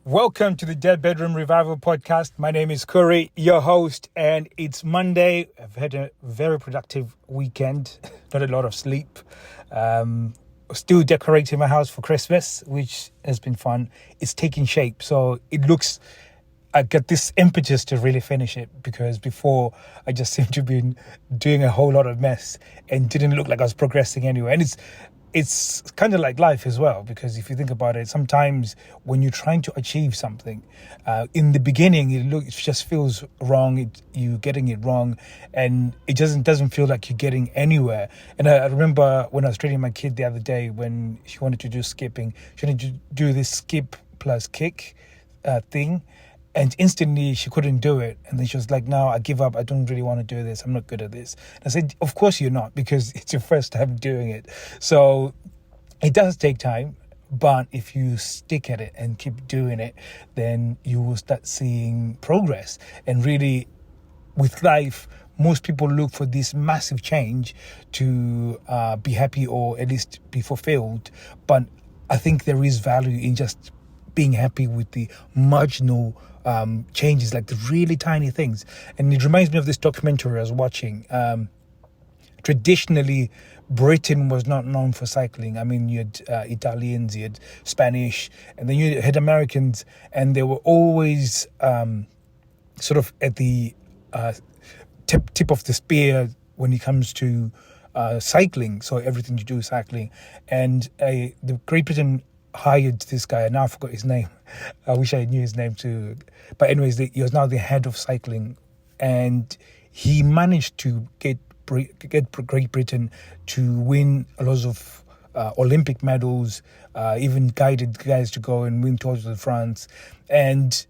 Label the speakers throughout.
Speaker 1: Welcome to the Dead Bedroom Revival Podcast. My name is Corey, your host, and it's Monday. I've had a very productive weekend, not a lot of sleep. Still decorating my house for Christmas, which has been fun. It's taking shape, so I got this impetus to really finish it, because before I just seemed to be doing a whole lot of mess and didn't look like I was progressing anywhere. And it's kind of like life as well, because if you think about it, sometimes when you're trying to achieve something, in the beginning it just feels wrong. You're getting it wrong, and it doesn't feel like you're getting anywhere. And I remember when I was training my kid the other day, when she wanted to do skipping, she wanted to do this skip plus kick thing. And instantly she couldn't do it. And then she was like, no, I give up. I don't really want to do this. I'm not good at this. And I said, of course you're not, because it's your first time doing it. So it does take time. But if you stick at it and keep doing it, then you will start seeing progress. And really, with life, most people look for this massive change to be happy, or at least be fulfilled. But I think there is value in just being happy with the marginal changes, like the really tiny things. And it reminds me of this documentary I was watching. Traditionally, Britain was not known for cycling. I mean, you had Italians, you had Spanish, and then you had Americans, and they were always sort of at the tip of the spear when it comes to cycling. So everything to do with cycling. And the Great Britain hired this guy, and now I forgot his name. I wish I knew his name too. But anyways, he was now the head of cycling, and he managed to get Great Britain to win a lot of Olympic medals, even guided guys to go and win Tours de France. And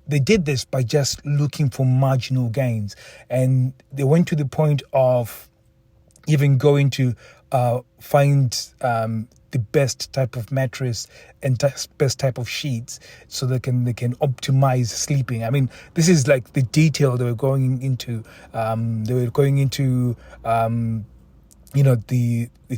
Speaker 1: they did this by just looking for marginal gains. And they went to the point of even going to find the best type of mattress and best type of sheets, so they can optimize sleeping. I mean, this is like the detail they were going into. They were going into the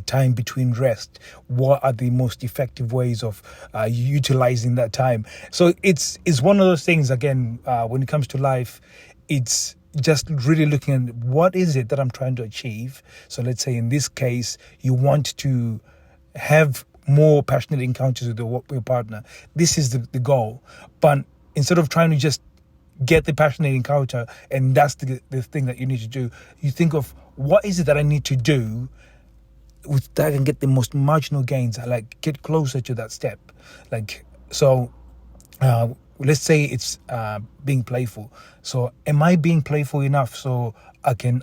Speaker 1: time between rest. What are the most effective ways of utilizing that time? So it's one of those things, again, when it comes to life, it's just really looking at what is it that I'm trying to achieve. So let's say in this case, you want to have more passionate encounters with your partner. This is the goal. But instead of trying to just get the passionate encounter, and that's the thing that you need to do, you think of what is it that I need to do with that I can get the most marginal gains. I like get closer to that step. Like, so let's say it's being playful. So am I being playful enough so I can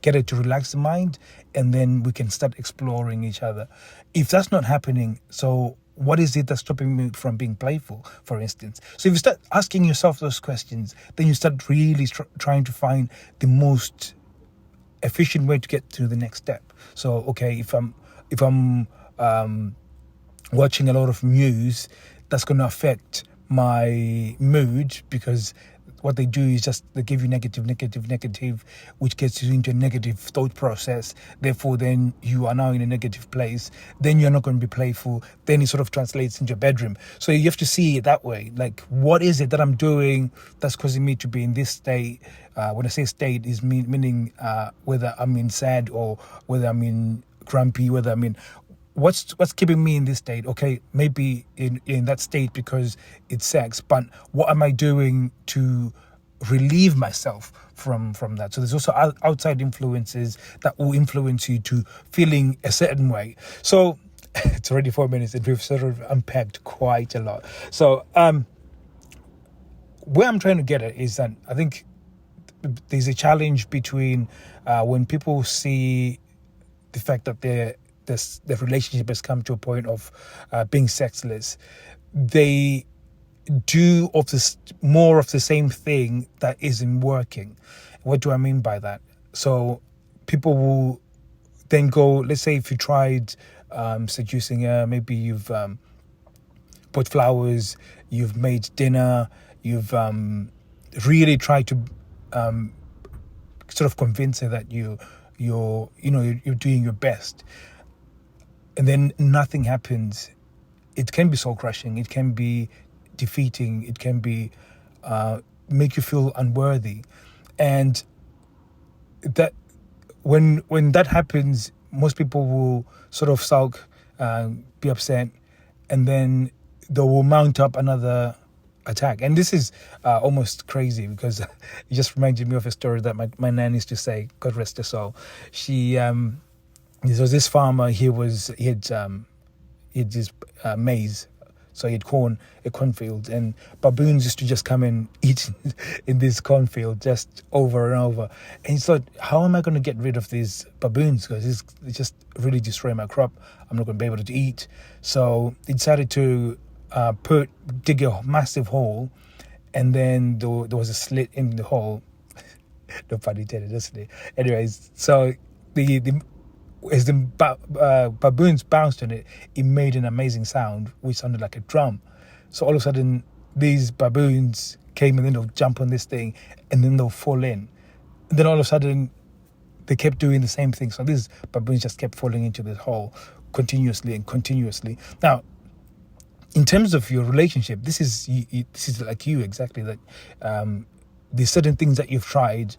Speaker 1: get it to relax the mind, and then we can start exploring each other? If that's not happening, so what is it that's stopping me from being playful, for instance? So if you start asking yourself those questions, then you start really trying to find the most efficient way to get to the next step. So, okay, if I'm watching a lot of news, that's going to affect my mood, because what they do is just they give you negative, which gets you into a negative thought process. Therefore, then you are now in a negative place. Then you're not going to be playful. Then it sort of translates into your bedroom. So you have to see it that way. Like, what is it that I'm doing that's causing me to be in this state? When I say state, is meaning whether I'm in sad, or whether I'm in grumpy, whether I'm in... What's keeping me in this state? Okay, maybe in that state because it's sex, but what am I doing to relieve myself from that? So there's also outside influences that will influence you to feeling a certain way. So it's already 4 minutes and we've sort of unpacked quite a lot. So where I'm trying to get at is that I think there's a challenge between when people see the fact that the relationship has come to a point of being sexless, they do more of the same thing that isn't working. What do I mean by that? So people will then go, let's say if you tried seducing her, maybe you've bought flowers, you've made dinner, you've really tried to sort of convince her that you're doing your best, and then nothing happens. It can be soul crushing. It can be defeating. It can be make you feel unworthy, and that when that happens, most people will sort of sulk, be upset, and then they will mount up another attack. And this is almost crazy, because it just reminded me of a story that my nan used to say, God rest her soul. She there was this farmer. He had this maize. So he had a cornfield, and baboons used to just come and eat in this cornfield just over and over. And he thought, how am I going to get rid of these baboons? Because they just really destroy my crop. I'm not going to be able to eat. So he decided to dig a massive hole, and then there was a slit in the hole. No pun intended, isn't it? Anyways, so as the baboons bounced on it, it made an amazing sound, which sounded like a drum. So all of a sudden, these baboons came, and then they'll jump on this thing, and then they'll fall in. And then all of a sudden, they kept doing the same thing. So these baboons just kept falling into this hole continuously and continuously. Now, in terms of your relationship, this is like you exactly. That there's certain things that you've tried,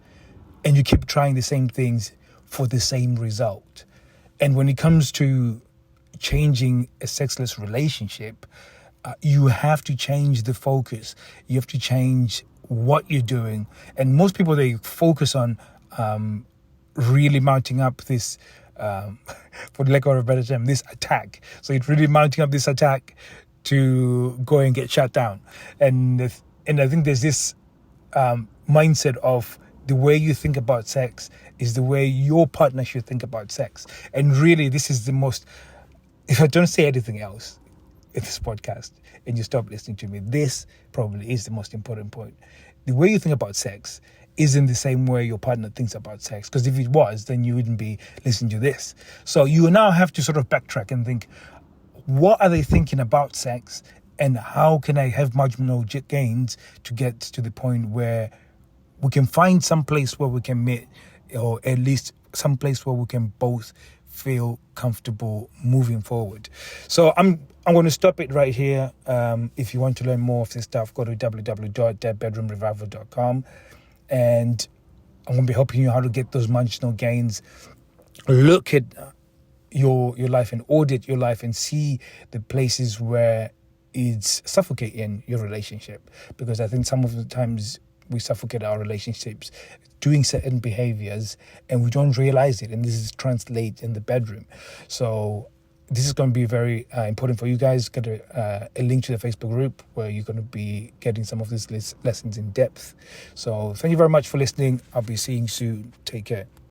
Speaker 1: and you keep trying the same things for the same result. And when it comes to changing a sexless relationship, you have to change the focus. You have to change what you're doing. And most people, they focus on really mounting up this, for the lack of a better term, this attack. So it's really mounting up this attack to go and get shut down. And I think there's this mindset of the way you think about sex is the way your partner should think about sex. And really, this is the most, if I don't say anything else in this podcast and you stop listening to me, this probably is the most important point. The way you think about sex isn't the same way your partner thinks about sex. Because if it was, then you wouldn't be listening to this. So you now have to sort of backtrack and think, what are they thinking about sex? And how can I have marginal gains to get to the point where we can find some place where we can meet, or at least some place where we can both feel comfortable moving forward. So I'm going to stop it right here. If you want to learn more of this stuff, go to www.bedroomrevival.com, and I'm going to be helping you how to get those marginal gains. Look at your life and audit your life and see the places where it's suffocating your relationship, because I think some of the times we suffocate our relationships doing certain behaviors and we don't realize it, and this is translate in the bedroom. So this is going to be very important for you guys. Get a link to the Facebook group where you're going to be getting some of these lessons in depth. So thank you very much for listening. I'll be seeing you soon. Take care.